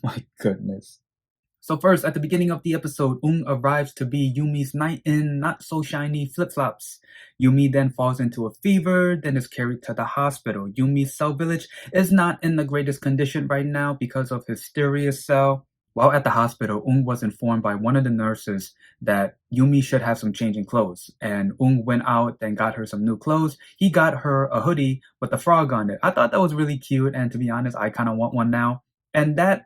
My goodness. So first, at the beginning of the episode, arrives to be Yumi's knight in not so shiny flip-flops. Yumi then falls into a fever, then is carried to the hospital. Yumi's cell village is not in the greatest condition right now because of hysteria cell. While at the hospital, was informed by one of the nurses that Yumi should have some change in clothes. And went out, then got her some new clothes. He got her a hoodie with a frog on it. I thought that was really cute, and to be honest, I kind of want one now. And that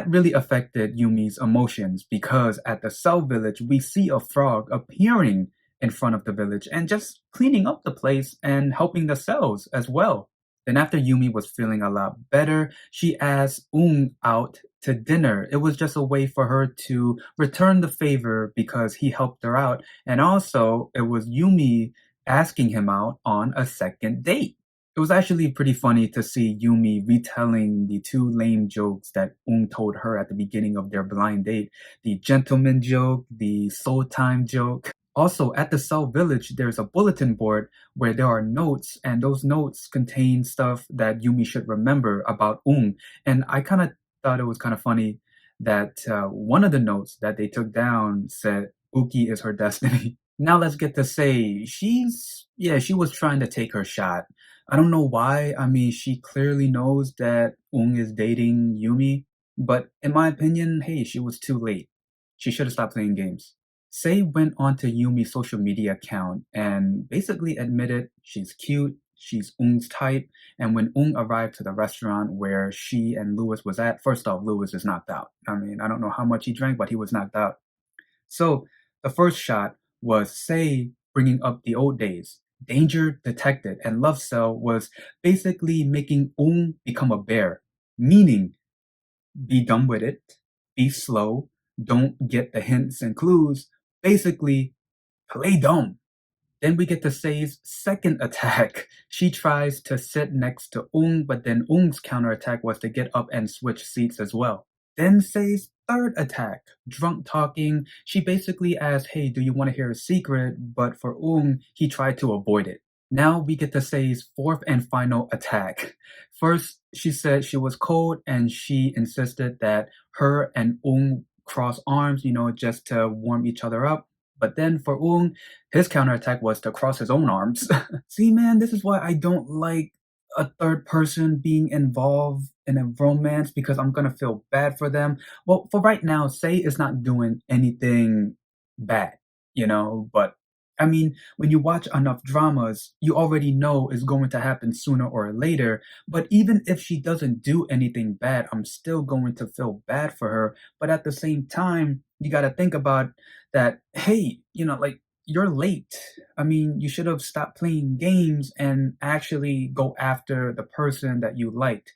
really affected Yumi's emotions because at the cell village, we see a frog appearing in front of the village and just cleaning up the place and helping the cells as well. Then after Yumi was feeling a lot better, she asked out to dinner. It was just a way for her to return the favor because he helped her out. And also, it was Yumi asking him out on a second date. It was actually pretty funny to see Yumi retelling the two lame jokes that told her at the beginning of their blind date. The gentleman joke, the soul time joke. Also, at the Cell Village, there's a bulletin board where there are notes, and those notes contain stuff that Yumi should remember about And I kind of thought it was kind of funny that one of the notes that they took down said, Uki is her destiny. Now let's get to say, she was trying to take her shot. I don't know why. I mean, she clearly knows that is dating Yumi, but in my opinion, hey, she was too late. She should have stopped playing games. Sei went onto Yumi's social media account and basically admitted she's cute, she's Ung's type, and when arrived to the restaurant where she and Lewis was at, first off, Lewis is knocked out. I mean, I don't know how much he drank, but he was knocked out. So the first shot was Sei bringing up the old days. Danger detected, and Love Cell was basically making become a bear, meaning be done with it, be slow, don't get the hints and clues, basically play dumb. Then we get to Sei's second attack. She tries to sit next to but then Ung's counterattack was to get up and switch seats as well. Then Sei's third attack, drunk talking. She basically asked, hey, do you want to hear a secret? But for he tried to avoid it. Now we get to Sei's fourth and final attack. First, she said she was cold and she insisted that her and cross arms, just to warm each other up. But then for his counterattack was to cross his own arms. See, man, this is why I don't like a third person being involved in a romance because I'm gonna feel bad for them. Well, for right now, Sei is not doing anything bad, but I mean, when you watch enough dramas, you already know it's going to happen sooner or later. But even if she doesn't do anything bad, I'm still going to feel bad for her. But at the same time, you got to think about that, hey, like you're late. I mean, you should have stopped playing games and actually go after the person that you liked.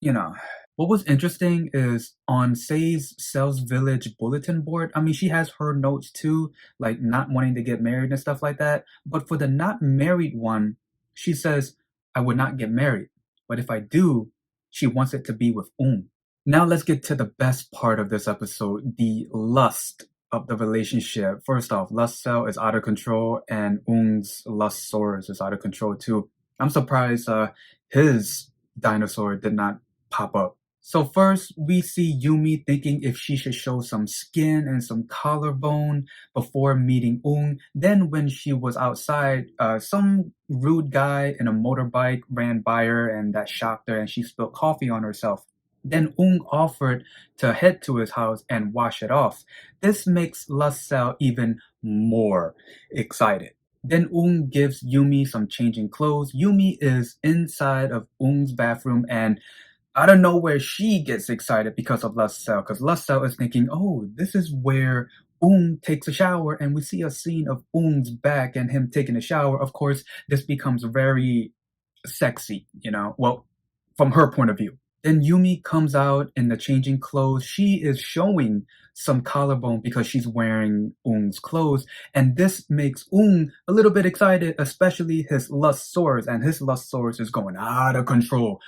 You know. What was interesting is on Sei's Cells Village bulletin board, I mean, she has her notes too, like not wanting to get married and stuff like that. But for the not married one, she says, I would not get married. But if I do, she wants it to be with Now let's get to the best part of this episode, the lust of the relationship. First off, Lust Cell is out of control and Ung's Lustsaurus is out of control too. I'm surprised his dinosaur did not pop up. So first, we see Yumi thinking if she should show some skin and some collarbone before meeting Then when she was outside, some rude guy in a motorbike ran by her and that shocked her and she spilled coffee on herself. Then offered to head to his house and wash it off. This makes Lustcell even more excited. Then gives Yumi some changing clothes. Yumi is inside of Ung's bathroom and out of nowhere, she gets excited because of Lustcell, because Lustcell is thinking, oh, this is where takes a shower, and we see a scene of Ung's back and him taking a shower. Of course, this becomes very sexy, well, from her point of view. Then Yumi comes out in the changing clothes. She is showing some collarbone because she's wearing Ung's clothes, and this makes a little bit excited, especially his Lustsaurus, and his Lustsaurus is going out of control.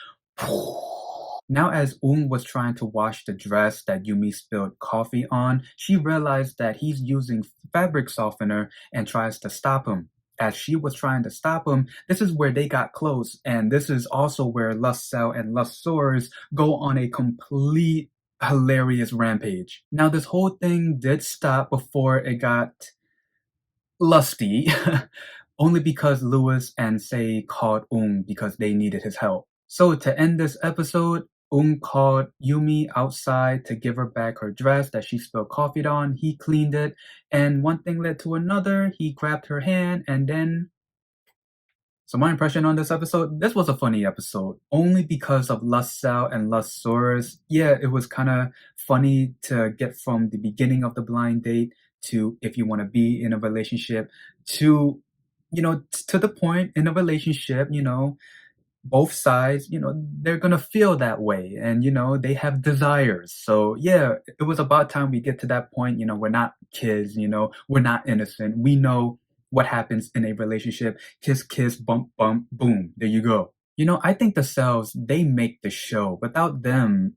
Now as was trying to wash the dress that Yumi spilled coffee on, she realized that he's using fabric softener and tries to stop him. as she was trying to stop him, this is where they got close, and this is also where Lustsaurus and Lustsaurus go on a complete hilarious rampage. Now, this whole thing did stop before it got lusty, only because Lewis and SaeYi called because they needed his help. So to end this episode, called Yumi outside to give her back her dress that she spilled coffee on. He cleaned it, and one thing led to another. He grabbed her hand, and then... So my impression on this episode, this was a funny episode, only because of Lustsaurus and Lustsaurus. Yeah, it was kind of funny to get from the beginning of the blind date to if you want to be in a relationship to, to the point in a relationship, both sides, they're gonna feel that way, and they have desires. So yeah, it was about time we get to that point. We're not kids, we're not innocent. We know what happens in a relationship. Kiss, kiss, bump, bump, boom. There you go. I think the cells, they make the show. Without them,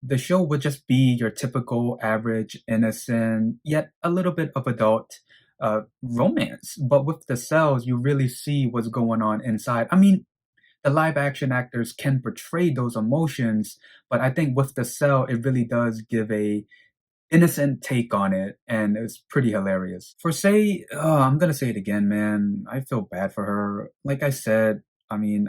the show would just be your typical average, innocent, yet a little bit of adult romance. But with the cells, you really see what's going on inside. I mean, the live action actors can portray those emotions, but I think with the cell, it really does give a innocent take on it, and it's pretty hilarious. For SaeYi, I'm gonna say it again, man. I feel bad for her. Like I said, I mean,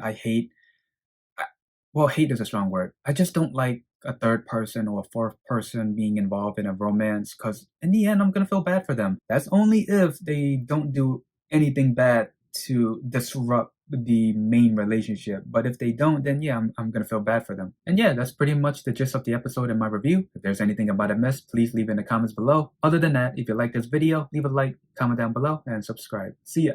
well, hate is a strong word. I just don't like a third person or a fourth person being involved in a romance, because in the end, I'm gonna feel bad for them. That's only if they don't do anything bad to disrupt the main relationship. But if they don't, then yeah, I'm gonna feel bad for them. And yeah, that's pretty much the gist of the episode in my review. If there's anything about it missed, please leave it in the comments below. Other than that, if you like this video, leave a like, comment down below, and subscribe. See ya!